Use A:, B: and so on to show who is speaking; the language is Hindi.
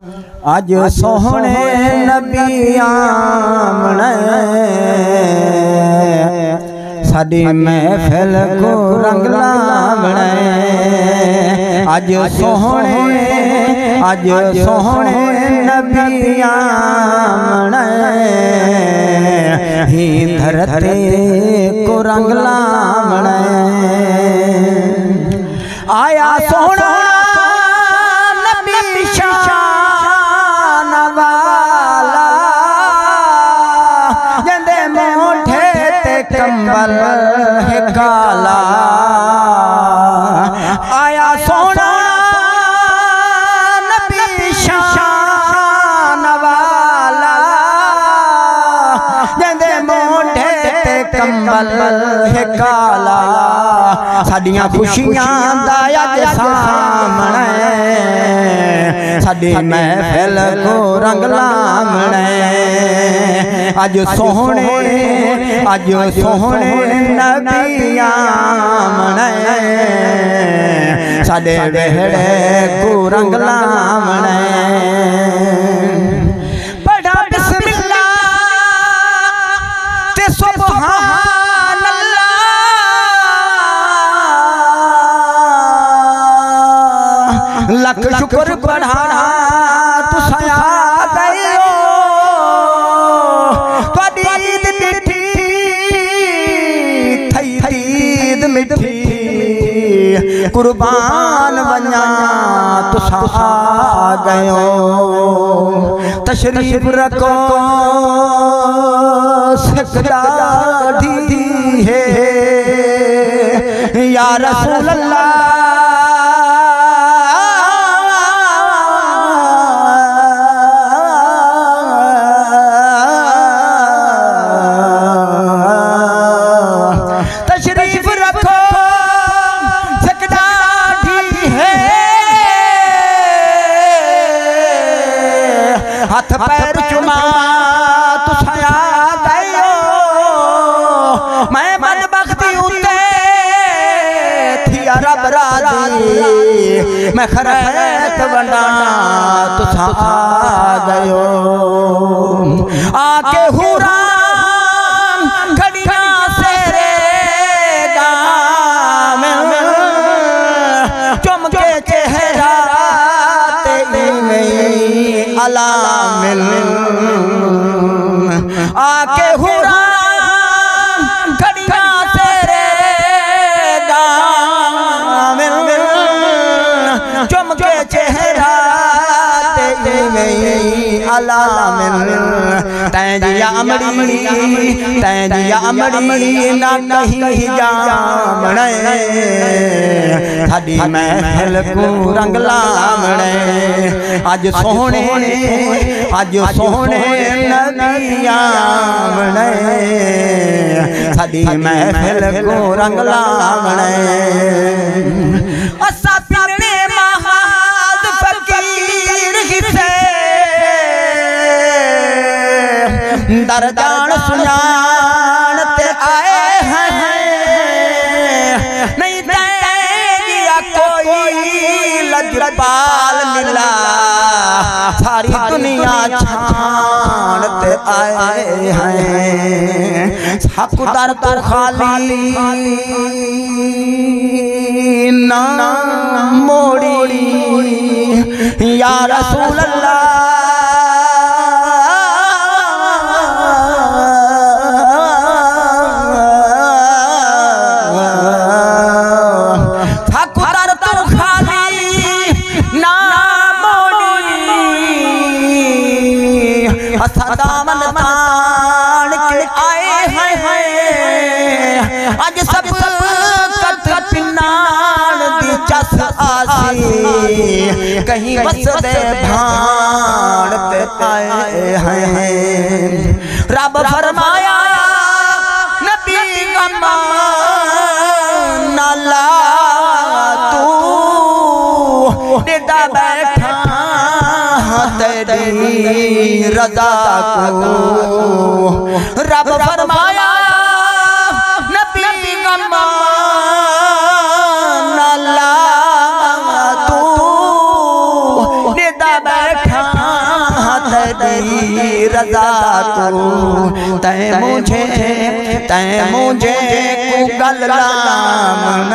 A: अज सोहने नबी आमने साडी महफिल को रंग लावणे। अज सोहने नबी आमने ही धरती को रंग लावणे। आया सोहना नबी शान वाला जंदे मोठे ते कंबल है काला। आया सोहना नबी शान वाला जंदे मोठे ते कंबल है काला। साडियां खुशियां दा अज सामने साडी महफिल को रंग लावणे। अज सोहने नबी आमने साडे वेहड़े को रंग लावणे। पढ़ा बिस्मिल्लाह ते सुभान अल्लाह। लख शुक्र पढ़ा तुसां आ गयो मिठी कुर्बान बना तुसा आ गयो। तशरीफ रखो सिकदादी है या रसूल अल्लाह। हाथ पैर चुमा तुसां आ गयो। मैं बदबख्ती उते थी रब राजी मैं खैरत बना तुसां आ गयो। आके हुराम खड़ियां सेरे गाम चुम के चेहरा अलामिल आके हुराम खड़ियां तेरे गाम चुम के चेहरा तेरे अलामिल। तैजिया अमड़ी ना कहीं जामणे साडी महफिल को रंग लावणे। अज सोहने नबी आमणे साडी महफिल को रंग लावणे। असा पिने महाज फकीर हिस्से दरदान सुनान ते आए हैं। नहीं तेजिया कोई लजपाल मिला सारी दुनिया छानते आए हैं। हकदार तो खाली ना मोड़ी या रसूल अल्लाह। दामन तान के आए हैं अज सब कत पिनान दी चस आसी कहीं बस दे भान पे आए हैं। रब फरमाया नबी का मान ला तू निदा बैठा तेरी रजा को। रब फरमाया नबी का मान ला तू निदा बैठा दी रजा को तै मुझे को गल लाम